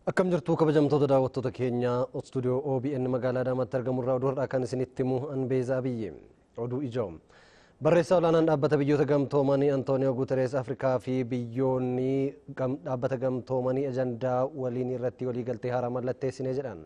Akkam jirtu kabajamtoota daawwattoota keenya stuudiyoo OBN magaalaa Adaamaatti argamurraa oduu kan isinitti himu Anbeezaa Biyye. Oduu ijoo. Barreessaa olaanaan dhaabbata biyyoota gamtoomanii Antooniyoo Guuterees Afrikaa fi biyyoonni dhaabbata gamtoomanii ajandaa waliin irratti waliigaltee haaraa mallatteessine jedhan.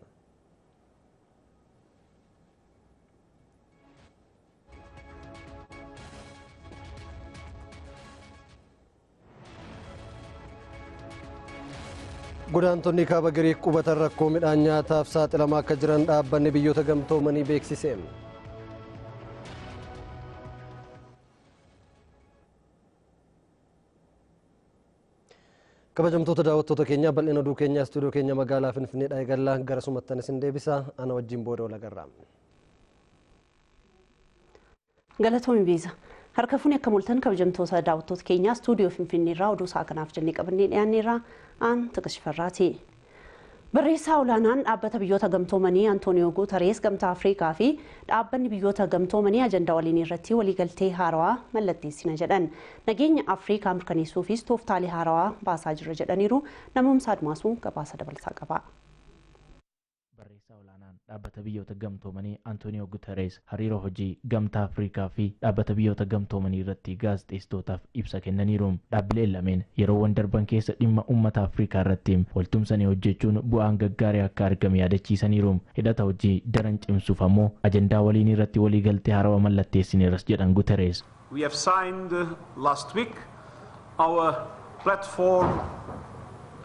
Godaantonni kaaba Giriik qubatan rakkoo midhaan nyaataaf saaxilamaa akka jiran dhaabbanni biyyoota gamtoomanii beeksise. Kabajamtoota daawwattoota keenya bal'ina oduu keenyaa stuudiyoo keenya magaalaa Finfinneedhaa eegallaa gara sumattan isin deebisa ana wajjin booda wal agarra. Galatoomii Beeza. Harka fuuni akka mul'atan kabajamtoota daawwattoota keenyaa stuudiyoo Finfinneerraa oduu isaa kanaaf jennee qabannee dhiyaanneerraa aan Tiqishfarraati. Barreessaa olaanaan dhaabbata biyyoota gamtoomanii Antooniyoo Guuterees gamtaa Afrikaa fi dhaabbanni biyyoota gamtoomanii ajandaa waliin irratti waliigaltee haarawaa mallatteessina jedhan. Nageenya Afrikaa mirkaneessuufis tooftaalee haarawaa baasaa jirra jedhaniiru. Namoomsa Admaasuu gabaasa dabalataa qaba. Barreessaa olaanaan dhaabbata biyyoota gamtoomanii Antooniyoo Guuterees hariiroo hojii gamtaa Afrikaa fi dhaabbata biyyoota gamtoomanii irratti gaazexeessitootaaf ibsa kennaniiru. Dhaabbileen lameen yeroowwan darban keessa dhimma uummata Afrikaa irratti waltumsanii hojjechuun bu'aan gaggaarii akka argame yaadachiisaniiru. Hidhata hojii daran cimsuuf ammoo ajandaa waliin irratti waliigaltee haarawaa mallatteessineeras jedhan Guuterees. We have signed last week our platform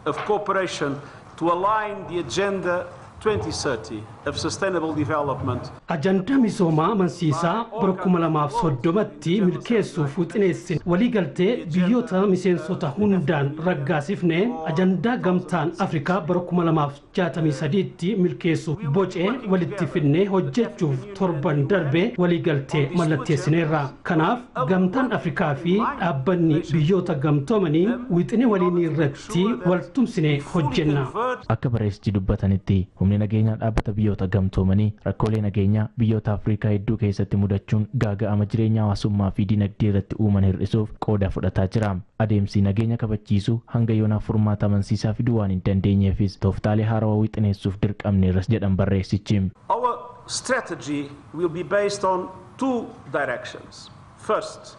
of cooperation to align the agenda 2030 of sustainable development. Ajanda misooma mansiisaa barkuma lamaaf soddomatti milkeessuuf wixineessin waliigaltee biyyoota miseensota hundaan raggaasifne ajandaa gamtaan Afrikaa barkuma lamaaf 63tti milkeessuuf bocee walitti fidnee hojjechuuf torban darbe waliigaltee mallatteessineerra. Kanaaf gamtaan Afrikaa fi dhaabbanni biyyoota gamtoomanii wixine waliin irratti waltumsine hojjenna. Akka barreessichi dubbatanitti humni nageenyaa dhaabbata biyyoota gamtoomanii rakkoolee nageenyaa biyyoota Afrikaa hedduu keessatti mudachuun gaaga'ama jireenya hawaasummaa fi dinagdee irratti uuman hir'isuuf qooda fudhataa jira. Adeemsi nageenya kabachiisuu hanga yoonaaf furmaata amansiisaa fiduu waan hin dandeenyeefis tooftaalee haarawaa wixineessuuf dirqamneerras jedhan barreessichi. Our strategy will be based on two directions. First,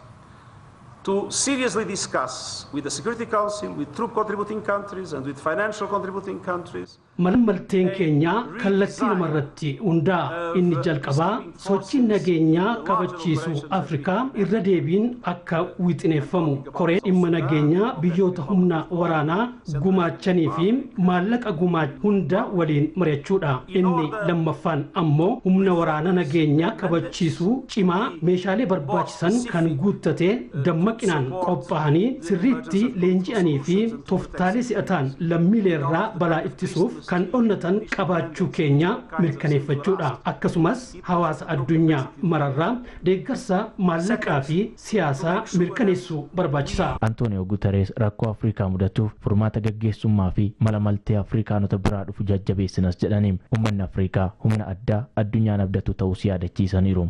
to seriously discuss with the Security Council, with troop contributing countries and with financial contributing countries. Malmalteen keenya kallattii namarratti hundaa inni jalqabaa sochiin nageenyaa kabachiisu Afrikaa irra deebiin akka wixineeffamu koree dhimma nageenyaa biyyoota humna waraanaa gumaachanii fi maallaqa gumaacha hunda waliin mari'achuudha. Inni lammaffaan ammoo humna waraana nageenyaa kabachiisu cimaa meeshaalee barbaachisan kan guuttatee dammaqinaan qophaa'anii sirriitti leenji'anii fi tooftaalee si'ataan lammiileerraa balaa ittisuuf kan onnatan qabaachuu keenya mirkaneeffachuudha. Akkasumas hawaasa addunyaa mararraa deeggarsa maallaqaa fi siyaasaa mirkaneessuu barbaachisa. Antooniyoo Guuterees rakkoo Afrikaa mudatuuf furmaata gaggeessummaa fi mala maltee Afrikaanota biraa dhufu jajjabeessinas jedhaniin uummanni Afrikaa humna addaa addunyaan abdatu ta'uu yaadachiisaniiru.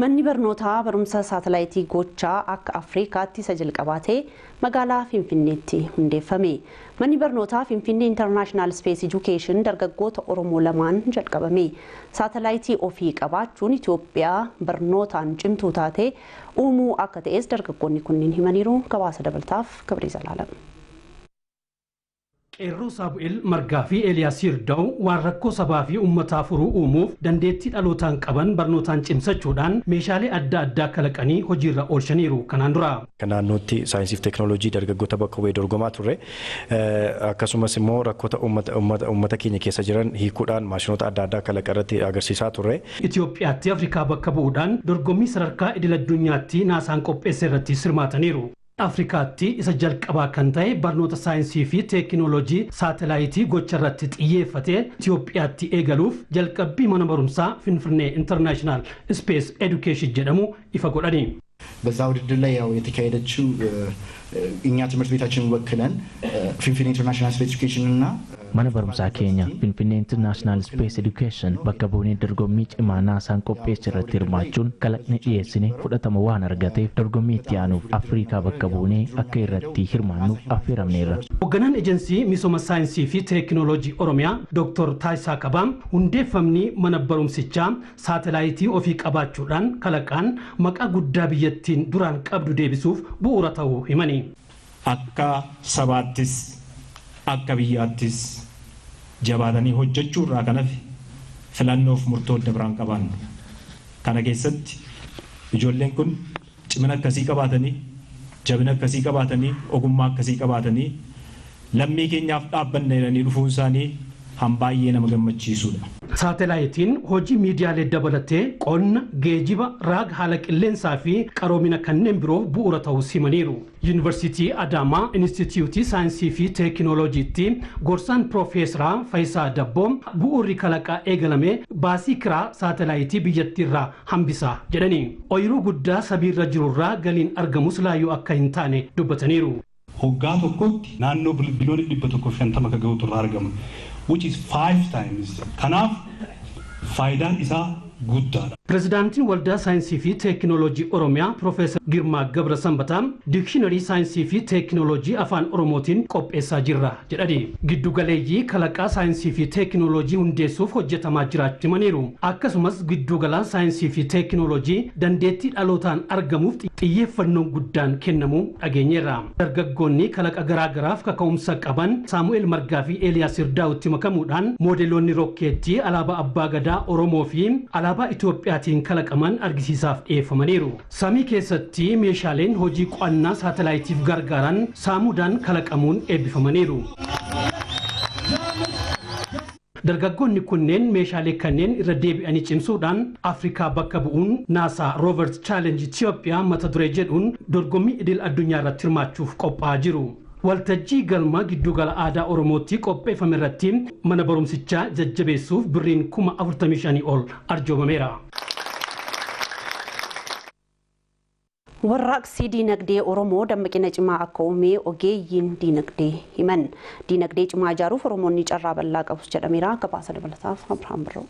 Manni barnootaa barumsa saatalaayitii gochaa akka Afrikaatti isa jalqabaatee magaalaa Finfinneetti hundeeffame. Manni barnootaa Finfinnee International Space Education dargaggoota Oromoo lamaan jalqabame. Saatalaayitii ofii qabaachuun Itoophiyaa barnootaan cimtuu taate uumuu akka ta'es dargaggoonni kunniin himaniiru. Gabaasa dabalataaf Gabriel Zalaalam. Qeerroo Saabu'eel Margaa fi Eeliyaas Yirdaa'u waan rakkoo sabaa fi uummataa furuu uumuuf dandeettii dhalootaan qaban barnootaan cimsachuudhaan meeshaalee adda addaa kalaqanii hojiirra oolchaniiru. Kanaan dura naannootti saayinsii fi teekinooloojii dargaggoota bakka bu'ee dorgomaa turre akkasumas immoo rakkoota uummata keenya keessa jiran hiikuudhaan maashinoota adda addaa kalaqa irratti agarsiisaa turre. Itoophiyaatti Afrikaa bakka bu'uudhaan dorgommii sadarkaa idil addunyaatti naasaan qopheesse irratti hirmaataniiru. Afrikaatti isa jalqabaa kan ta'e barnoota saayinsii fi teekinooloojii saatalaayitii gocha irratti xiyyeeffatee Itoophiyaatti eegaluuf jalqabbii mana barumsaa Finfinnee International Space Education jedhamu ifa godhani. በዛ ውድድር ላይ ያው የተካሄደችው እኛ ትምህርት ቤታችንን ወክለን ፊንፊኔ ኢንተርናሽናል ስፔስ ኤዱኬሽን እና mana barumsaa keenya Finfinnee International Space Education bakka buunee dorgommii cimaa naasaan qopheesse irratti hirmaachuun kalaqni dhiyeessine fudhatama waan argateef dorgommii itti aanuuf Afrikaa bakka buunee akka irratti hirmaannuuf affeeramneerra. Hoogganaan ejensii misooma saayinsii fi teekinooloojii Oromiyaa Dr. Taayisaa Qabaam hundeeffamni mana barumsichaa saatelaayitii ofii qabaachuudhaan kalaqaan maqaa guddaa biyyattiin duraan qabdu deebisuuf bu'uura ta'uu himani. Akka sabaattis akka biyyaattis jabaatanii hojjechuu irraa kanaaf filannoof murtoo dabraan qabaannu. Kana keessatti ijoolleen kun cimina akkasii qabaatanii, jabina akkasii qabaatanii, ogummaa akkasii qabaatanii lammii keenyaaf dhaabbanna jedhanii dhufuun isaanii baay'ee nama gammachiisudha. Saatalaayitiin hojii miidiyaalee dabalatee qonna, geejiba, raag haala qilleensaa fi qaroomina kanneen biroo bu'uura ta'uu himaniiru. Yuunivarsiitii Adaamaa Inistituutii Saayinsii fi Teekinooloojiitti gorsaan Piroofeesaraa Faayisaa Dabboo bu'uurri kalaqaa eegalame baasii kiraa saatalaayitii biyyattiirraa hambisa jedhanii ooyiruu guddaa sabiirra jirurraa galiin argamus laayyoo akka hin taane dubbataniiru. Hoggaa tokkotti naannoo biliyoona 150 akka ga'utu irraa argama. Which is 5 times. Kanaaf faayidaan isaa guddaadha. Pirezidaantiin Waldaa Saayinsii fi Teekinooloojii Oromiyaa Piroofeesar Girmaa Gabra Sanbataa diikshinarii saayinsii fi teekinooloojii afaan Oromootiin qopheessaa jirra jedhani. Giddu galeeyyii kalaqaa saayinsii fi teekinooloojii hundeessuuf hojjetamaa jiraachuu himaniiru. Akkasumas giddu galaa saayinsii fi teekinooloojii dandeettii dhalootaan argamuuf xiyyeeffannoon guddaan kennamuu dhageenyeerra. Dargaggoonni kalaqa garaagaraaf kaka'umsa qaban Saamu'eel Margaa fi Eeliyaas Irdaa'utti makamuudhaan moodeloonni rokkeettii alaabaa abbaa gadaa Oromoo fi alaabaa Itoophiyaatiin kalaqaman argisiisaaf dhiyeeffamaniiru. Samii keessatti meeshaaleen hojii qo'annaa saatalaayitiif gargaaran saamuudhaan kalaqamuun eebbifamaniiru. Dargaggoonni kunneen meeshaalee kanneen irra deebi'anii cimsuudhaan Afrikaa bakka bu'uun NASA Rovers Challenge Itoophiyaa mata duree jedhuun dorgommii idil addunyaa irratti hirmaachuuf qophaa'aa jiru. Waltajjii galma giddugala aadaa Oromootti qopheeffame irratti mana barumsichaa jajjabeessuuf birriin 45,000 ol arjoomameera. Warraaqsi diinagdee Oromoo dammaqina cimaa akka uume ogeeyyiin diinagdee himan. Diinagdee cimaa ijaaruuf Oromoonni carraa bal'aa qabus jedhameera. Gabaasa dabalataaf Abrahaam Birroo.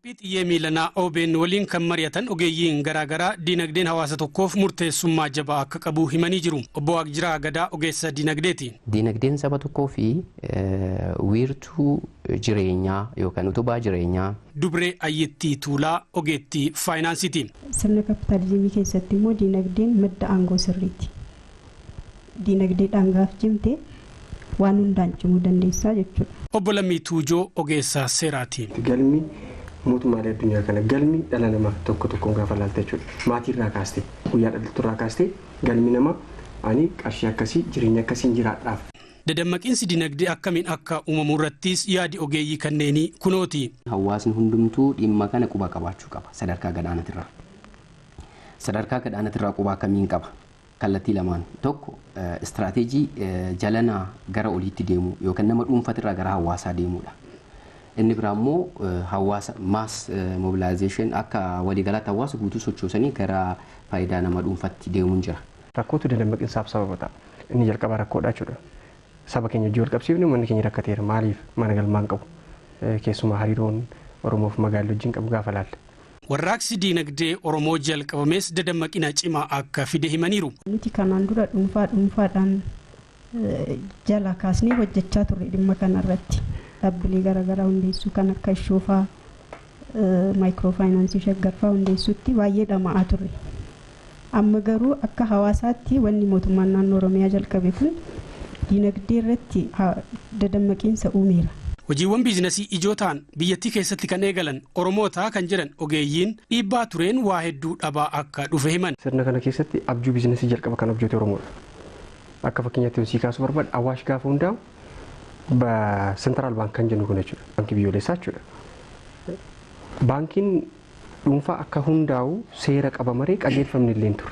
Xiyye miilanaa OBN waliin kan mari'atan ogeeyyiin garaagaraa diinagdeen hawaasa tokkoof murteessummaa jabaa akka qabu himanii jiru. Obbo Waaqjiraa Gadaa ogeessa diinagdeeti. Diinagdeen saba tokkoo fi wiirtuu jireenyaa yookaan utubaa jireenyaa. Dubree Ayyittii Tuulaa ogeettii faayinaansiiti. Sirna kapitaalizimii keessatti immoo diinagdeen madda aangoo sirriiti. Diinagdee dhangaaf cimte waan hundaan cimuu dandeessaa jechuudha. Obbo Lammii Tuujoo ogeessa seeraati. Galmi mootummaalee addunyaa kana galmi dhala namaa tokko tokkoon gaafa laalta jechuudha. Maatii irraa kaastee guyyaa dhaltuu irraa kaastee galmi namaa ani qarshii akkasii jireenya akkasiin jiraadhaaf. Dadammaqiinsi diinagdee akkamiin akka uumamu irrattis yaadi ogeeyyii kanneenii kunooti. Hawaasni hundumtuu dhimma kana quba qabaachuu qaba sadarkaa gadaanatirraa. Sadarkaa gadaanatirraa quba akkamiin qaba? Kallattii lamaan tokko istiraateejii jalanaa gara oliitti deemu yookaan nama dhuunfatirraa gara hawaasaa deemudha. Inni biraa immoo hawaasa mass mobilization akka waliigalaatti hawaasa guutuu sochoosanii gara faayidaa nama dhuunfaatti deemuun jira. Rakkootu dadammaqiinsaaf sababa ta'a. Inni jalqabaa rakkoodha jechuudha. Saba keenya hojii wal qabsiifne manni keenya rakkateera maaliif mana galmaan qabu keessumaa hariiroon Oromoof magaalaa wajjin qabu gaafa laalle. Warraaqsi diinagdee Oromoo jalqabames dadammaqina cimaa akka fide himaniiru. Nuti kanaan dura dhuunfaadhaan jala kaasnee hojjechaa turre dhimma kanarratti. Dhaabbilee garaagaraa hundeessuu kan akka Ishoofaa maayikiroofaayinaansii shaggarfaa hundeessuutti baay'ee dhama'aa turre. Amma garuu akka hawaasaatti wanni mootummaan naannoo Oromiyaa jalqabe kun diinagdee irratti dadammaqiinsa uumeera. Hojiiwwan biizinasii ijoo ta'an biyyattii keessatti kan eegalan Oromoota kan jedhan ogeeyyiin dhiibbaa tureen waa hedduu dhabaa akka dhufe himan. Sirna kana keessatti abjuu biizinasii jalqaba kan abjoote Oromoodha. Akka fakkeenyaatti hojii kaasuu barbaadu Awaash gaafa hundaa'u በሴንትራል ባንክ ከንጀኑ ሆነች ባንክ ቢዮሌሳችሁ ባንኪን ዱንፋ አካ ሁንዳው ሴራ ቀበመሬ ቀጀልፈምን ሌንቱር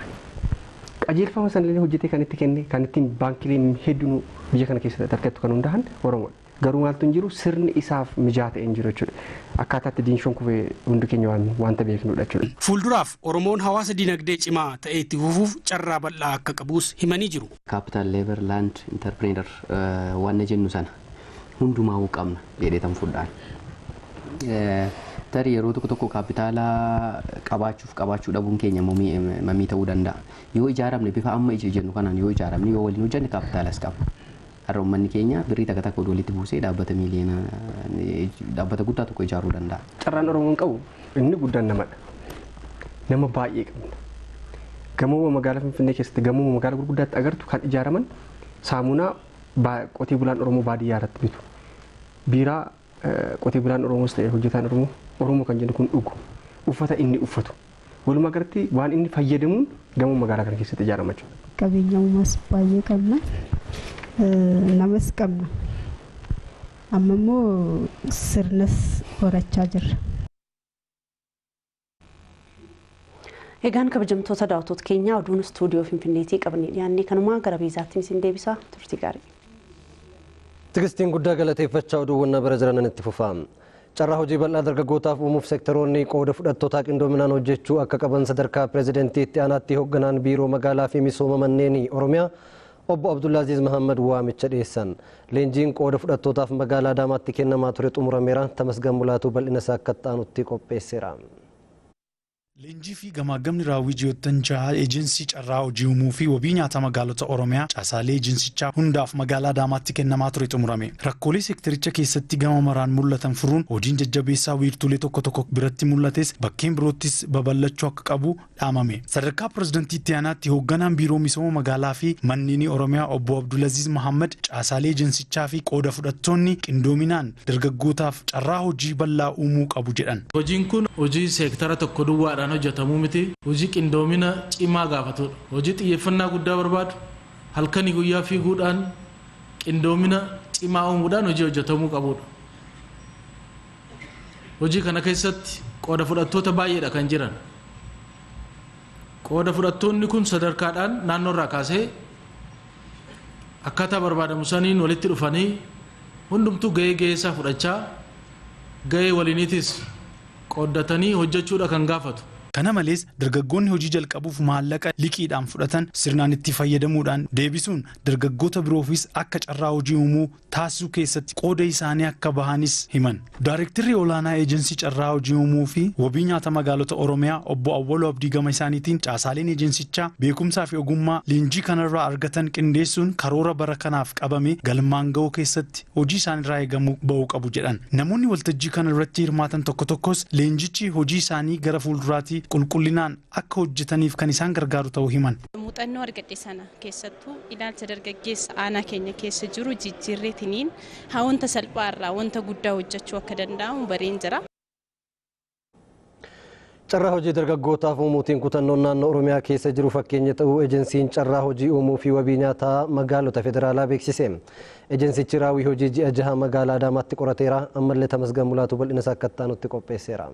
ቀጀልፈመ ሰንሌ ሆጀቴ ከነቲ ባንክ ሌም ሄዱኑ ብየ ከነ ከሰ ተርከቱ ከኑ እንዳህን ኦሮሞ garuu maaltu hin jiru sirni isaaf mijaa'aa ta'e hin jiru jechuudha. Akkaataatti diinshoon kufee hundi keenya wanta beeknudha jechuudha. Fuulduraaf Oromoon hawaasa dinagdee cimaa ta'e itti fufuuf carraa bal'aa akka qabus himanii jiru. Capital Labor Land Entrepreneur waan jennu sana hundumaa qabna jedhee tan fudhaan. Tarii yeroo tokko kaapitaala qabaachuu dhabuun keenya mamii ta'uu danda'a. Yoo ijaaramne bifa amma jennu kanaan yoo ijaaramne yoo waliin hojjenne kaapitaalas qaba. Har'a uummanni keenya birrii takka walitti buusee dhaabbata miiliyoona dhaabbata guddaa tokko ijaaruu danda'a. Carraan Oromoon qabu inni guddaan namadha. Nama baay'ee qabna. Gamoo magaalaa Finfinnee keessatti gamoo magaalaa gurguddaatti agartu kan ijaaraman saamunaa qotee bulaan Oromoo baadiyyaa irratti bitu. Biiraa qotee bulaan Oromoos ta'e hojjetaan Oromoo kan jennu kun dhugu. Uffata inni uffatu. Walumaa galatti waan inni fayyadamuun gamoo magaalaa kana keessatti ijaarama jechuudha. Qabeenya uumaas baay'ee qabna. Namas qabna. Amma immoo sirnas horachaa jirra. Egaan kabajamtoota daawwattoota keenya oduun istuudiyoo Finfinneetii qabanii dhiyaannee kanumaa gara beezaatti isin deebisa turtii gaarii. Tigistiin guddaa galateeffachaa oduuwwan bira jiran itti fufaa. Carraa hojii bal'aa dargaggootaaf uumuuf sektoroonni qooda fudhattootaa qindoominaan hojjechuu akka qaban sadarkaa pireezidentiitti aanaatti hoogganaan biiroo magaalaa fi misooma manneenii Oromiyaa Obbo Abdullaaziz Muhammad waamicha dhiyeessan. Leenjiin qooda fudhattootaaf magaalaa Adaamaatti kennamaa ture xumurameera. Tamasgan Mulaatuu bal'ina isaa akka ta'anutti qopheesseera. Leenjii fi gamaagamni raawwii ji'oottan jaha eejensii carraa hojii uumuu fi wabii nyaata magaalota Oromiyaa caasaalee eejensichaa hundaaf magaalaa Adaamaatti kennamaa ture xumurame. Rakkoolee sektaricha keessatti gama maraan mul'atan furuun hojiin jajjabeessaa wiirtuulee tokko biratti mul'ates bakkeen biroottis babal'achuu akka qabu dhaamame. Sadarkaa pireezidentiitti aanaatti hoogganaan biiroo misooma magaalaa fi manneenii Oromiyaa Obbo Abdullaaziz Muhammad caasaalee eejensichaa fi qooda fudhattoonni qindoominaan dargaggootaaf carraa hojii bal'aa uumuu qabu jedhan. Hojiin kun hojii sektara tokko duwwaadhaan hojjetamuu miti. Hojii qindoomina cimaa gaafatudha. Hojii xiyyeeffannaa guddaa barbaadu halkanii guyyaa fiiguudhaan qindoomina cimaa uumuudhaan hojii hojjetamuu qabudha. Hojii kana keessatti qooda fudhattoota baay'eedha kan jiran. Qooda fudhattoonni kun sadarkaadhaan naannoorraa kaasee akkaataa barbaadamu saniin walitti dhufanii hundumtuu gahee isaa fudhachaa gahee waliiniitis qooddatanii hojjechuudha kan gaafatu. Kana malees dargaggoonni hojii jalqabuuf maallaqa liqiidhaan fudhatan sirnaan itti fayyadamuudhaan deebisuun dargaggoota biroofis akka carraa hojii uumuu taasisuu keessatti qooda isaanii akka bahanis himan. Daayirektarri olaanaa eejensii carraa hojii uumuu fi wabii nyaata magaalota Oromiyaa Obbo Awwaluu Abdii gama isaaniitiin caasaaleen eejensichaa beekumsaa fi ogummaa leenjii kanarraa argatan qindeessuun karoora bara kanaaf qabame galmaan ga'uu keessatti hojii isaanirraa eegamu ba'uu qabu jedhan. Namoonni waltajjii kana irratti hirmaatan tokkos leenjichi hojii isaanii gara fuulduraatti qulqullinaan akka hojjetaniif kan isaan gargaaru ta'uu himan. Muuxannoo argadhe sana keessattuu ilaalcha dargaggeessa aanaa keenya keessa jiru jijjiirreetiniin wanta salphaarraa wanta guddaa hojjechuu akka danda'amu bareen jira. Carraa hojii dargaggootaaf uumuutiin kutannoon naannoo Oromiyaa keessa jiru fakkeenya ta'uu ejensiin carraa hojii uumuu fi wabii nyaataa magaalota federaalaa beeksise. Ejensichi raawwii hojii ji'a jaha magaalaa Adaamaatti qorateera. Ammallee Tamasgan Mulaatuu bal'ina isaa akka ta'anutti qopheesseera.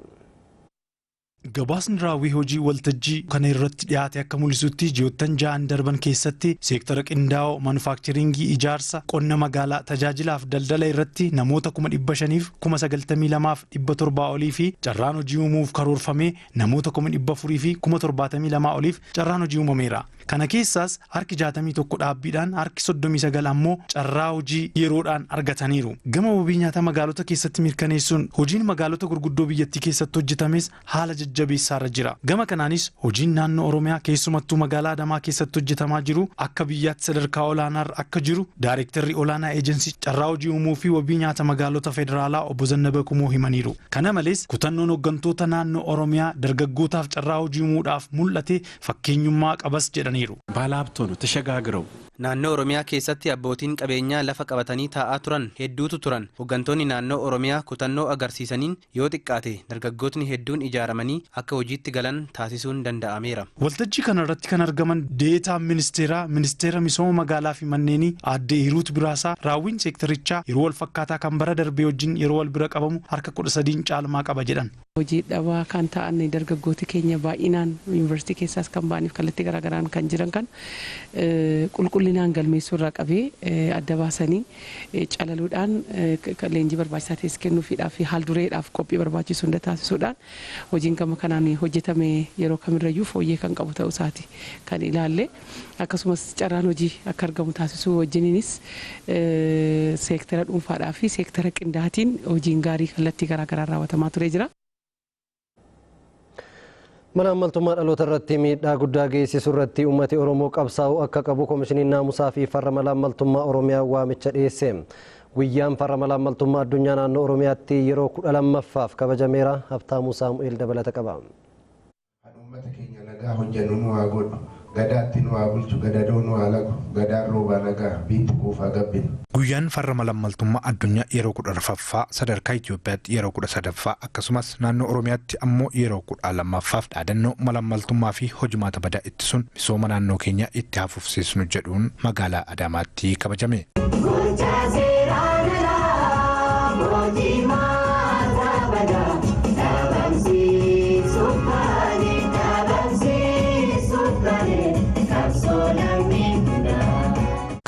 Gabaasni raawwii hojii waltajjii kana irratti dhiyaate akka mul'isutti ji'oottan ja'an darban keessatti seektara qindaa'oo manufaaktcharingii ijaarsa qonna magaalaa tajaajilaaf daldala irratti namoota 500,000 92,700 olii fi carraan hojii uumuuf karoorfamee namoota 400,000 fi 72,000 oliif carraan hojii uumameera. Kana keessaas harki 61 dhaabbiidhaan harki 39 ammoo carraa hojii yeroodhaan argataniiru. Gama wabii nyaata magaalota keessatti mirkaneessuun hojiin magaalota gurguddoo biyyattii keessatti hojjetames haala jajjabeessaarra jira. Gama kanaanis hojiin naannoo Oromiyaa keessumattuu magaalaa Adamaa keessatti hojjetamaa jiru akka biyyaatti sadarkaa olaanaarra akka jiru daayirektarri olaanaa eejensii carraa hojii uumuu fi wabii nyaata magaalota federaalaa Obbo Zannabee Kumoo himaniiru. Kana malees kutannoon hooggantoota naannoo Oromiyaa dargaggootaaf carraa hojii uumuudhaaf mul'ate fakkeenyummaa qabas jedhaniiru. Baalaabtoon tashagaagirau naannoo Oromiyaa keessatti abbootiin qabeenyaa lafa qabatanii taa'aa turan hedduutu turan. Hooggantoonni naannoo Oromiyaa kutannoo agarsiisaniin yoo xiqqaate dargaggootni hedduun ijaaramanii akka hojiitti galan taasisuun danda'ameera. Waltajjii kana irratti kan argaman deetaan ministeera misooma magaalaa fi manneenii aadde Hiruut Biraasaa raawwiin seektarichaa yeroo wal fakkaataa kan bara darbee wajjin yeroo wal bira qabamu harka 13 caalmaa qaba jedhan. Hojii dhabaa kan ta'an dargaggooti keenya baay'inaan yuunivarsiitii keessaas kan ba'aniif kallattii garaagaraan kan jiran kan qulqullinaan galmeessuu irraa qabee adda baasanii calaluudhaan leenjii barbaachisaa ta'es kennuufiidhaaf fi haal dureedhaaf qophii barbaachisu hunda taasisuudhaan hojiin gama kanaan hojjetame yeroo kamirrayyuu fooyyee kan qabu ta'uu isaati kan ilaalle akkasumas carraan hojii akka argamu taasisuu wajjiniinis seektara dhuunfaadhaa fi seektara qindaatiin hojiin gaarii kallattii garaagaraa raawwatamaa ture jira. Malaamaltummaa dhaloota irratti miidhaa guddaa geessisu irratti uummati Oromoo qabsaa'uu akka qabu Koomishiniin Naamusaa fi Farra Malaamaltummaa Oromiyaa waamicha dhiyeesse. Guyyaan Farra Malaamaltummaa addunyaa naannoo Oromiyaatti yeroo 12ffaaf kabajameera. Habtaamuu Saamu'eel dabalata qaba. Uummata keenya nagaa hojjennu nu haa godhu. Gadaatti nu haa bulchu, gadadoo nu haa lagu, gadaan roobaa nagaa, biitti kuufaa gabbinu. Guyyaan Farra Malaamaltummaa addunyaa yeroo 12ffaa sadarkaa Itoophiyaatti yeroo 13ffaa akkasumas naannoo Oromiyaatti ammoo yeroo 12ffaaf dhaadannoo malaamaltummaa fi hojimaata badaa ittisuun misooma naannoo keenya itti hafuufsiisnu jedhuun magaalaa Adaamaatti kabajame.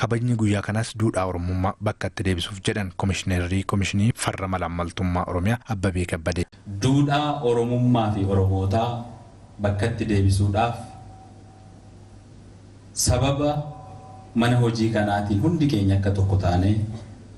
Kabajni guyyaa kanas duudhaa Oromummaa bakka itti deebisuuf jedhan Koomishineerrii Koomishinii Farra Malaamaltummaa Oromiyaa Abbabee Kabbadee. Duudhaa Oromummaa fi Oromootaa bakka itti deebisuudhaaf sababa mana hojii kanaatiin hundi keenya akka tokko taanee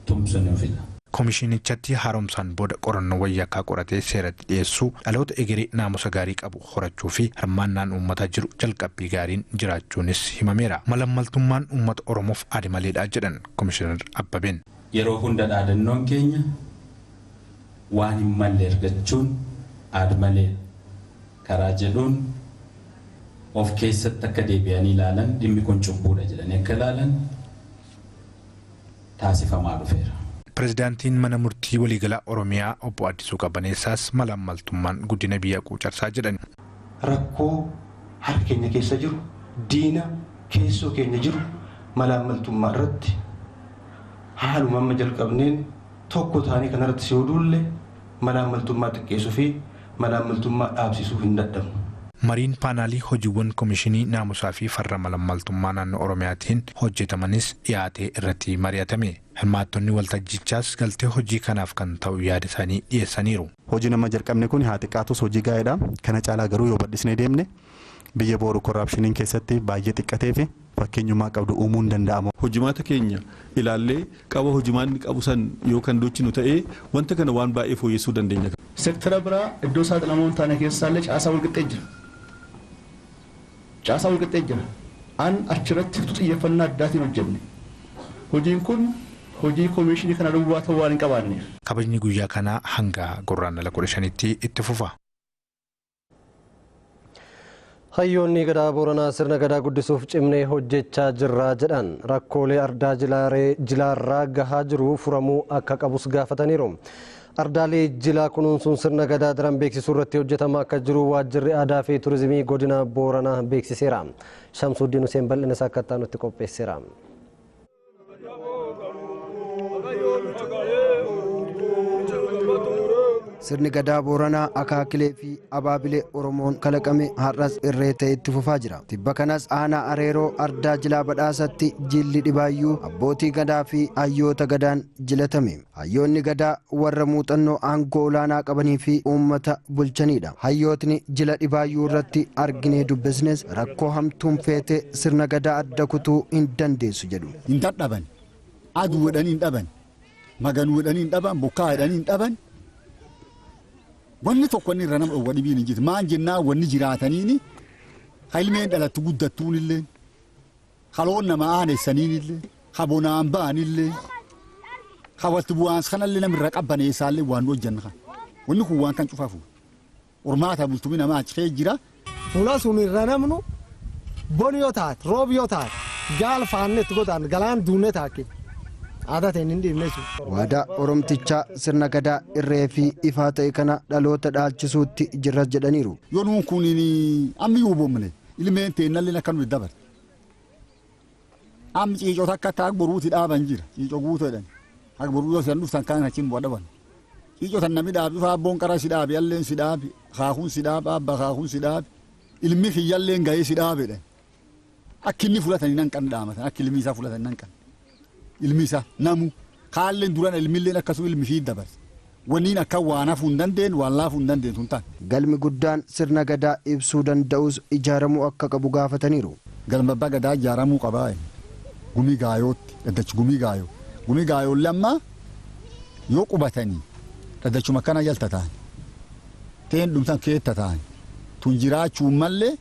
tumsuun fila. Koomishinichatti haaromsaan booda qorannoo wayyaakkaa qoratee seeratti dhiyeessuu dhaloota egeree naamusa gaarii qabu horachuu fi hirmaannaan uummataa jiru jalqabbii gaariin jiraachuunis himameera. Malaamaltummaan uummata Oromoof adi maleedha jedhan Koomishinar Abbabeen. Yeroo hunda dhaadannoon keenya waan hin malle argachuun adi malee karaa jedhuun of keessatti akka deebi'anii ilaalan dhimmi kun cubbuudha jedhanii akka ilaalan taasifamaa dhufeera. Pirezidaantiin mana murtii waliigalaa Oromiyaa obbo Addisuu Qabbaneessaas malaamaltummaan guddina biyya quucarsaa jedhan. Rakkoo harka keenya keessa jiru, diina keessoo keenya jiru malaamaltummaa irratti haaluma amma jalqabneen tokko taanii kanarratti si oduulle malaamaltummaa xiqqeessuu fi malaamaltummaa dhaabsisuu hin dadhabnu. Mariin paanaalii hojiiwwan Koomishinii Naamusaa fi Farra Malaamaltummaa naannoo Oromiyaatiin hojjetamanis dhiyaatee irratti mari'atame. Hirmaattonni waltajjichaas galtee hojii kanaaf kan ta'u yaada isaanii dhiyeessaniiru. Hojii nama jalqabne kun haa xiqqaatus hojii gaariidha. Kana caalaa garuu yoo bal'isnee deemne biyya booru korraapshiniin keessatti baay'ee xiqqatee fi fakkeenyummaa qabdu uumuu hin danda'amu. Hojimaata keenya ilaallee qaba hojimaanni qabu san yoo kan duuchinu ta'ee wanta kana waan baay'ee fooyyessuu dandeenya. Seektara biraa iddoo saaxilamoon taane keessaallee caasaa walqixxee jira. Caasaa walqixxee jira. An achirratti xiyyeeffannaa addaatiin hojjenne. Hojiin kun hojii koomishinii kana duwwaa ta'uu waan hin qabaanneef. Kabajni guyyaa kanaa hanga gurraandhala 15tti itti fufa. Hayyoonni gadaa Booranaa sirna gadaa guddisuuf cimnee hojjechaa jirra jedhan rakkoolee ardaa jilaarraa gahaa jiru furamuu akka qabus gaafataniiru. Ardaalee jilaa kunuunsuun sirna gadaa daran beeksisuu irratti hojjetamaa akka jiru waajjirri aadaa fi turizimii godina Booranaa beeksiseera. Shamsuuddiin Huseen bal'ina isaa akka ta'anutti qopheesseera. Sirni gadaa Booranaa akaakilee fi abaabilee Oromoon kalaqame har'as irree ta'e itti fufaa jira. Tibba kanas aanaa Areeroo ardaa jilaa badhaasatti jilli dhibaayyuu abbootii gadaa fi hayyoota gadaan jilatame. Hayyoonni gadaa warra muuxannoo aangoo olaanaa qabanii fi uummata bulchanidha. Hayyootni jila dhibaayyuu irratti arginee dubbisnes rakkoo hamtuun feetee sirna gadaa adda kutuu hin dandeessu jedhu. Hin dadhaban, aduudhaan hin dhaban, maganuudhaan hin dhaban, bokkaadhaan hin dhaban. Wanni tokko inni irra nama dhowwa dhibiin hin jirtu. Maan jennaa wanni jiraataniini ilmeen dhalattu guddattuun illee haloon nama aanessaniin illee habonaan ba'an illee hawalti bu'aans kanallee namirra qabbaneessaallee waan hojjanna kan. Wanni kun waan kan cufaafu. Hormaata bultumii namaa achi kee jira. Fuula sun irra namnu bon yoo taate roob yoo taate gaal faannetti godhaan galaan duunee taake. Waadaa Oromtichaa sirna gadaa irree fi ifaa ta'e kana dhaloota dhaalchisuutti jirra jedhaniiru. Yoo nuun kun ammi hubomne ilmeen teennallee akka nuti dabar. Ammi ciicota akka ta'a boruuti dhaaban jira. Ciicoo guutuudhaan akka boruu yoo san dhuftan kaan achiin bu'a dhaban. xiqqoo tan namni dhaabi faabboon qara si dhaabi alleen si dhaabi haakuun si dhaabi abba haakuun si dhaabi ilmi kiyyalleen gahee si dhaabedha akka inni fudhatanii nan kan dhaamatan akka ilmi isaa fudhatanii nan kan ilmi isaa namu kaalleen duran ilmilleen akkasuma ilmi fi dabarsa waniin akka waan hafuu hin dandeenye waan laafuu hin dandeenye sun ta'a. Galmi guddaan sirna gadaa ibsuu danda'us ijaaramuu akka qabu gaafataniiru. Galma abbaa gadaa ijaaramuu qabaa gumii gaayootti dhaddachi gumii gaayoo gumii gaayoo lamma yoo qubatanii dhaddachuma kana jalta ta'an ta'een dhumtan keetta ta'an tun jiraachuun mallee.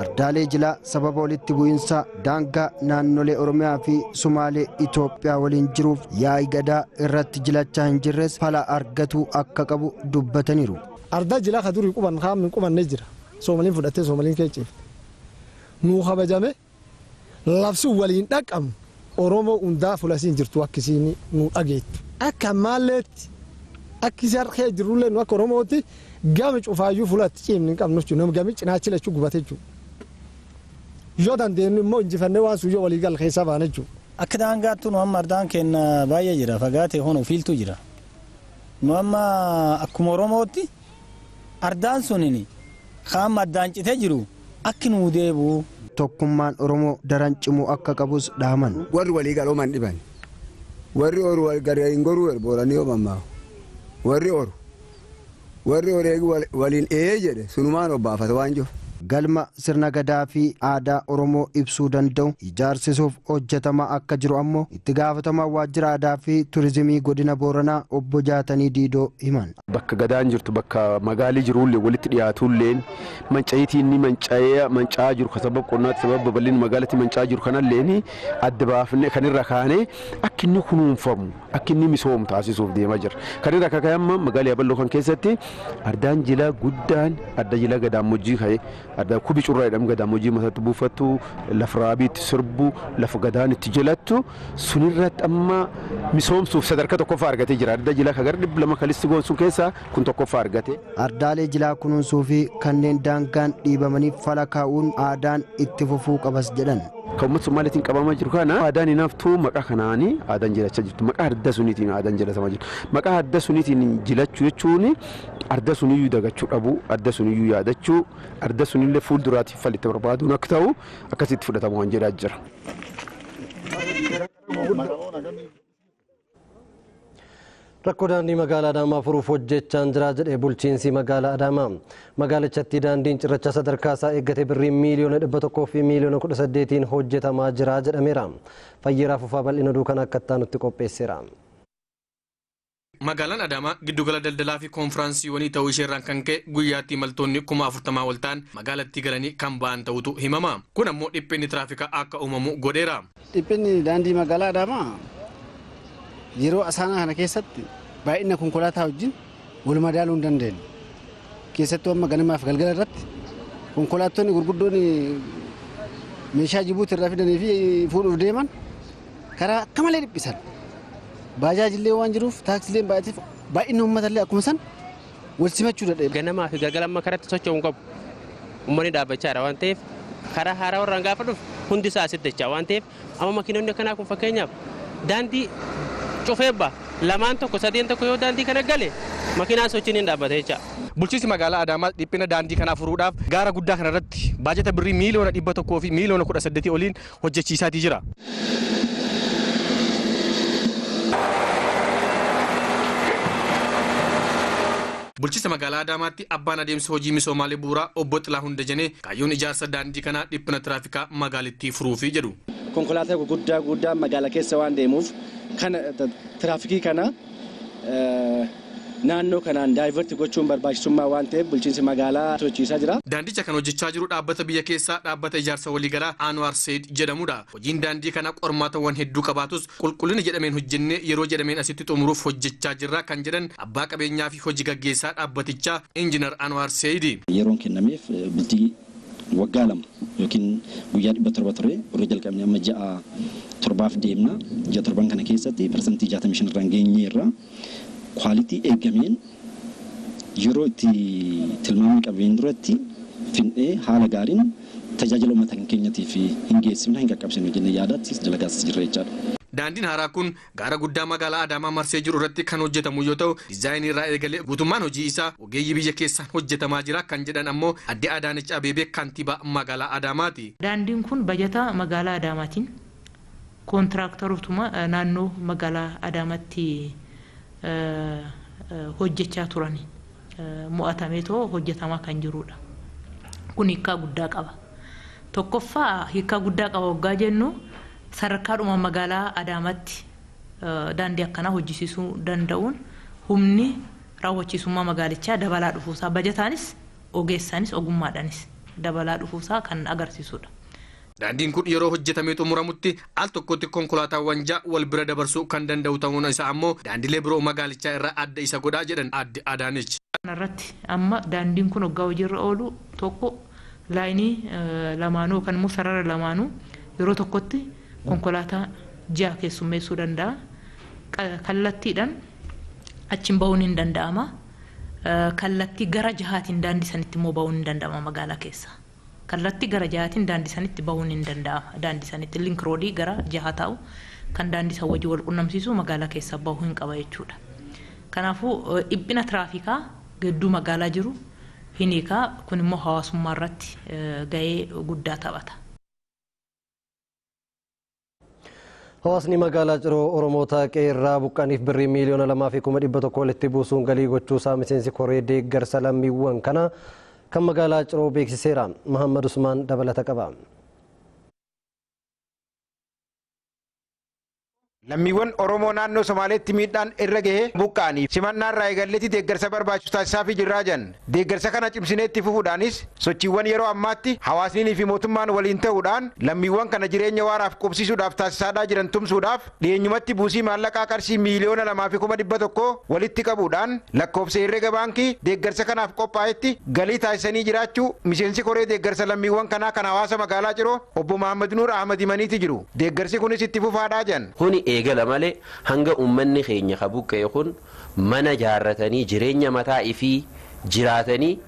Ardaalee jilaa sababa walitti bu'iinsa daangaa naannolee Oromiyaa fi Sumaalee Itoophiyaa waliin jiruuf yaa'ii gadaa irratti jilachaa hin jirres fala argatuu akka qabu dubbataniiru. Ardaa jilaa ka durii quban kaan qubannee jira. Soomaliin fudhattee Soomaliin keeceefte. Nuu kabajame labsi waliin dhaqamu Oromoo hundaa fulasiin jirtu akkisiin nuu dhageettu. Akka maalleetti akkisii harkee jirullee nu akka Oromootti gami cufaayyuu fulatti ciimni hin qabnu jechuudha. Gami cinaachi lachuu gubate jechuudha. Yoo dandeenyu immoo injifannee waan suyyoo walii gal keessa baane jechuudha. Akka daangaattu nu amma ardaan keenya baay'ee jira fagaatee hono fiiltu jira. Nu amma akkuma Oromootti ardaan sunini kaan addaan citee jiru akki nuu deebi'u. Tokkummaan Oromoo daran cimuu akka qabus dhaaman. Warri walii galooman dhiban. Warri oru garee hin goruu booranii oomammaa. Warri oru. Warri waliin jedhe sunumaan obbaafata waan jiru. Galma sirna gadaa fi aadaa Oromoo ibsuu danda'u ijaarsisuuf hojjetamaa akka jiru ammoo itti gaafatamaa waajjira aadaa fi turizimii godina Booranaa obbo Jaatanii Diidoo himan. Bakka gadaan jirtu bakka magaalii jirullee walitti dhiyaatulleen manca'itiin ni manca'aa jiru sababa qonnaatti sababa babal'ina magaalatti manca'aa jiru kanalleen adda baafnee kanirra kaanee akka inni kunuunfamu akka inni misoomu taasisuuf deemaa jira. Kanirra akka kaa'amma magaalaa Yaaballoo kan keessatti ardaan jila guddaan adda jila gadaamojjii ka'ee adda kubi curraa jedhamu gadaamojjii matatti buufattu lafa raabiitti sirbu lafa gadaan itti jilattu sunirratti amma misoomsuuf sadarkaa tokkoffaa argatee jira. Adda jila kagar 200 kalisti goonsuun keessaa kun tokkoffaa argate. Ardaalee jilaa kunuunsuu fi kanneen daangaan dhiibamaniif fala kaa'uun aadaan itti fufuu qabas jedhan. Kan uummata Somaaliitiin qabamaa jiru kana aadaan hinaaftuu maqaa kanaanii aadaan jilachaa jirtu maqaa adda suniitiin aadaan jilatamaa jiru maqaa adda suniitiin jilachuu jechuun adda suniyyuu dagachuu dhabu adda suniyyuu yaadachuu adda sunillee fuulduraatiif falitti barbaaduun akka ta'u akkasitti fudhatamu waan jedhaa jira. Rakkoo daandii magaalaa Adaamaa furuuf hojjechaa jira jedhee bulchiinsi magaalaa Adaamaa. Magaalichatti daandiin cirracha sadarkaa isaa eeggate birrii miiliyoona 100 fi miiliyoona 18 hojjetamaa jira jedhameera. Fayyeeraa Fufaa bal'ina duukan akka itti qopheesseera. Magaalaan Adaamaa giddugala daldalaa fi koonfiraansiiwwanii ta'uu isheerraan kan ka'e guyyaatti imaltoonni 40,000 ol ta'an magaalatti galanii kan ba'an ta'utu himama. Kun ammoo dhiphinni tiraafikaa akka uumamu godheera. Dhiphinni daandii magaalaa Adaamaa yeroo asaanaa kana keessatti baay'ina konkolaataa wajjin wal madaaluu hin dandeenye. Keessattuu amma ganamaaf galgala irratti konkolaattonni gurguddoon meeshaa Jibuutii irraa fidanii fi fuudhuuf deeman karaa akka malee dhiphisan. Baajaajillee waan jiruuf taaksileen baay'inni uummatallee akkuma san wal simachuu dadhabe. Ganamaa fi galgala amma karatti socho'uu hin qabu. Uummanni dhaabbachaa jira waan ta'eef karaa haaraa warraan gaafa dhufu hundi isaa asitti dachaa waan ta'eef amma makiinonni akkanaa kun fakkeenyaaf daandii cufeebba lamaan tokko sadeen tokko yoo daandii kana gale makiinaan sochiin hin dhaabbate jecha. Bulchiinsi magaalaa Adaamaa dhiphina daandii kanaa furuudhaaf gaara guddaa kana irratti baajata birrii miiliyoona 100 fi miiliyoona 18 oliin hojjechiisaatii jira. Bulchiinsa magaalaa Adaamaatti abbaan adeemsa hojii misoomaalee bu'uuraa obbo Xilaahun Dajanee kaayyoon ijaarsa daandii kanaa dhiphina tiraafikaa magaalittii furuufi jedhu. Konkolaataa gurguddaa magaalaa keessa waan deemuuf kana tiraafikii kana naannoo kanaan daayivarti gochuun barbaachisummaa waan ta'eef bulchiinsi magaalaa sochiisaa jira. Daandicha kan hojjechaa jiru dhaabbata biyya keessaa dhaabbata ijaarsa waliigalaa Anwar Said jedhamudha. Hojiin daandii kana qormaatawwan hedduu qabaatus qulqullina jedhameen hojjennee yeroo jedhameen asitti xumuruuf hojjechaa jirra kan jedhan abbaa qabeenyaa fi hojii gaggeessaa dhaabbatichaa Injiinar Anwar Said. Yeroon kennameef bultii waggaa lama yookiin guyyaa 700 ture warra jalqabnee amma ja'a torbaaf deemna. Ja'a torban kana keessatti parsantii 65 irraan geenyeerra. Quality eegameen yeroo itti tilmaamni qabeen duratti fin'ee haala gaariin tajaajila uummata keenyaatiif hin geessifne hin qaqqabsine jennee yaadaatti dalagaas jirra jechaadha. Daandiin haaraa kun gaara guddaa magaalaa Adaamaa marsee jiru irratti kan hojjetamu yoo ta'u diizaayinii irraa eegalee guutummaan hojii isaa ogeeyyii biyya keessaan hojjetamaa jira kan jedhan ammoo adde Adaanech Abeebee kantiibaa magaalaa Adaamaati. Daandiin kun bajata magaalaa Adaamaatiin kontiraaktarootuma naannoo magaalaa Adaamaatti hojjechaa turani mo'atameetoo hojjetamaa kan jirudha. Kun hiikaa guddaa qaba. Tokkoffaa hiikaa guddaa qaba waggaa jennu sadarkaadhuma magaalaa Adaamaatti daandii akkanaa hojjisiisuu danda'uun humni raawwachiisummaa magaalichaa dabalaa dhufuusaa bajataanis ogeessaanis ogummaadhaanis dabalaa dhufuusaa kan agarsiisudha. Daandiin kun yeroo hojjetamee xumuramutti al tokkotti konkolaataawwan ja'a wal bira dabarsuu kan danda'u ta'uun isaa ammoo daandilee biroo magaalichaa irraa adda isa godhaa jedhan adde Adaanech. Kanarratti amma daandiin kun waggaa hojiirra oolu tokko laayinii lamaanuu kan immoo sarara lamaanuu yeroo tokkotti konkolaataa ja'a keessummeessuu danda'a. Kallattiidhaan achiin bahuun hin danda'ama. Kallattii gara jahaatiin daandii sanitti immoo bahuun hin danda'ama magaalaa keessa. Kallattii gara jahaatiin daandii sanitti bahuun hin danda'ama. Daandii sanitti link roodii gara jahaa ta'u kan daandii san wajjin wal qunnamsiisu magaalaa keessa bahuu hin qaba jechuudha. Kanaafuu dhiphina tiraafikaa gidduu magaalaa jiru hinika kun immoo hawaasummaa irratti gahee guddaa taphata. Hawaasni magaalaa Ciroo Oromoota qeerraa buqqaaniif birrii miliyoona 2.100 walitti buusuun galii gochuusaa miseensi koree deeggarsa lammiiwwan kana kan magaalaa Ciroo beeksiseera. Muhammad Usmaan dabalata qaba. Lammiiwwan Oromoo naannoo Somaaleetti miidhaan irra gahee buqqaaniif simannaa irraa eegalleetti deeggarsa barbaachisu taasisaafii jirraa jiran. Deeggarsa kana cimsinee itti fufuudhaanis sochiiwwan yeroo ammaatti hawaasnii fi mootummaan waliin ta'uudhaan lammiiwwan kana jireenya waaraaf qubsiisuudhaaf taasisaadhaa jiran tumsuudhaaf dhiyeenyumatti buusii maallaqaa qarshii miliyoona 2.100 walitti qabuudhaan lakkoofsa herreega baankii deeggarsa kanaaf qophaa'etti galii taasisanii jiraachuu miseensi koree deeggarsa lammiiwwan kanaa kan hawaasa magaalaa Ciroo obbo Muhammad Nuur Ahmad himaniiti jiru. Deeggarsi kunis itti fufaadhaa jiran. eegala malee hanga ummanni keenya qabuqqee kun mana jaarratanii jireenya mataa ifii jiraatanii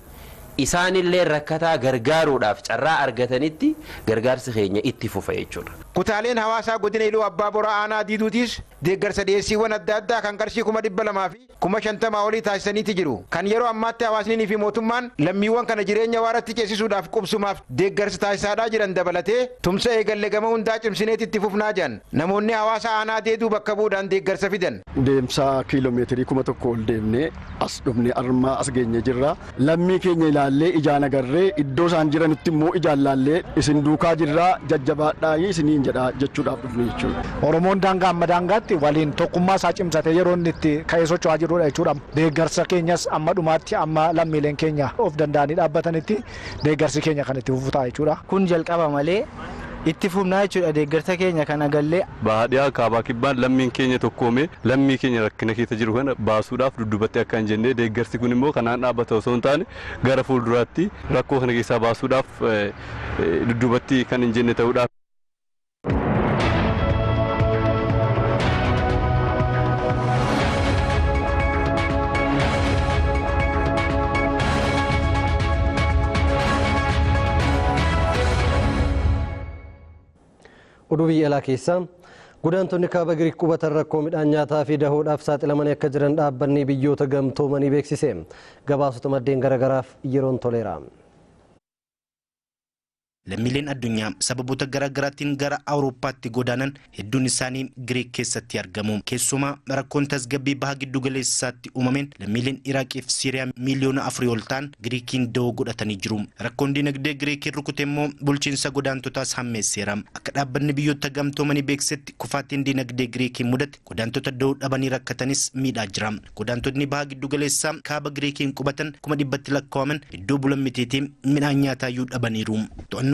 isaanillee rakkataa gargaaruudhaaf carraa argatanitti gargaarsi keenya itti fufa jechuudha. Kutaaleen hawaasaa godina Iluu Abbaa Boraa Aanaa Diiduutis deeggarsa dhiyeessiiwwan adda addaa kan qarshii 200,000 fi 50,000 olii taasisaniiti jiru. Kan yeroo ammaatti hawaasnii fi mootummaan lammiiwwan kana jireenya waaratti ceesisuudhaaf qubsumaaf deeggarsa taasisaadhaa jiran dabalatee tumsa eegalle gama hundaa cimsineet itti fufnaa jiran. Namoonni hawaasa Aanaa Deeduu bakka bu'uudhaan deeggarsa fidan. Deemsa kiiloomeetirii 1,000 ol deemnee as dhufnee armaa as geenye jirra. Lammii keenya ilaallee ijaan agarree iddoo isaan jiranitti immoo ijaan laallee isin duukaa jirraa jajjabaadhaa isiniin jedha jechuudhaaf dhufne jechuudha. Oromoon daangaa amma daangaatti waliin tokkummaa isaa cimsatee yeroo inni itti ka'ee socho'aa jirudha jechuudha. Deeggarsa keenyas amma dhumaatti amma lammiileen keenya of danda'anii dhaabbatanitti deeggarsi keenya kan itti fufu ta'a jechuudha. Kun jalqaba malee itti fufnaa jechuudha deeggarsa keenya kan agallee. Baadiyyaa kaabaa kibbaan lammiin keenya tokkoome lammii keenya rakkina keessa jiru kana baasuudhaaf duddubattee akka hin jenne deeggarsi kun immoo kanaan dhaabbata osoo hin taane gara fuulduraatti rakkoo kana keessaa baasuudhaaf duddubatti kan hin jenne ta'uudhaaf. Oduu biyya alaa keessaa godaantonni kaaba Giriik qubatan rakkoo midhaan nyaataa fi dahoodhaaf saaxilamanii akka jiran dhaabbanni biyyoota gamtoomanii beeksise. Gabaasota maddeen garagaraaf yeroon toleera. Lammiileen addunyaa sababoota garaagaraatiin gara Awurooppaatti godaanan hedduun isaanii Giriik keessatti argamu. Keessumaa rakkoon tasgabbii baha giddu galeessaatti uumameen lammiileen Iraaqii fi Siiriyaa miliyoona 4 ol ta'an Giriikiin dahoo godhatanii jiru. Rakkoon dinagdee Giriikiin rukute immoo bulchiinsa godaantotaas hammeesseera. Akka dhaabbanni biyyoota gamtoomanii beeksisetti kufaatiin dinagdee Giriikiin mudate godaantota dahoo dhabanii rakkatanis miidhaa jira. Godaantonni baha giddu galeessaa kaaba Giriikiin qubatan 100,000 lakkaa'aman iddoo bulan mitiitiin midhaan nyaataayyuu dhabaniiru.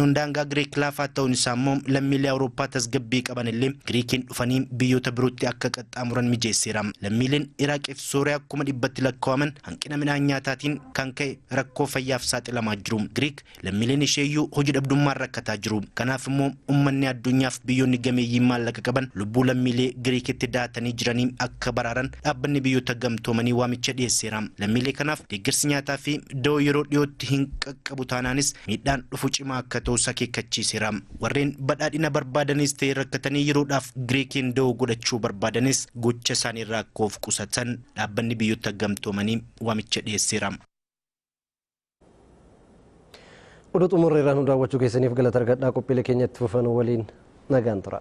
Daangaa Giriik laafaa ta'uun isaa immoo lammiilee Awurooppaa tasgabbii qaban illee Giriikiin dhufanii biyyoota birootti akka qaxxaamuran mijeesseera. Lammiileen Iraaqii fi Sooriyaa 100,000 lakkaa'aman hanqina midhaan nyaataatiin kan ka'e rakkoo fayyaaf saaxilamaa jiru. Giriik lammiileen isheeyyuu hojii dhabdummaan rakkataa jiru. Kanaaf immoo uummanni addunyaaf biyyoonni gameeyyiin maallaqa qaban lubbuu lammiilee Giriikitti daatanii jiranii akka baraaran dhaabbanni biyyoota gamtoomanii waamicha dhiyeesseera. Lammiilee kanaaf deeggarsi nyaataa fi dahoo yeroo dhiyootti hin qaqqabu taanaanis miidhaan dhufu cimaa akka ta'u ta'us akeekkachiiseera. Warreen badhaadhina barbaadanis ta'e rakkatanii yeroodhaaf Giriikiin da'oo godhachuu barbaadanis gocha isaaniirraa akka of qusatan dhaabbanni biyyoota gamtoomanii waamicha dhiyeesseera. Oduu xumurreeraan nu daawwachuu keessaniif galata argadhaa. Qophiilee keenyatti fufan waliin nagaan tura.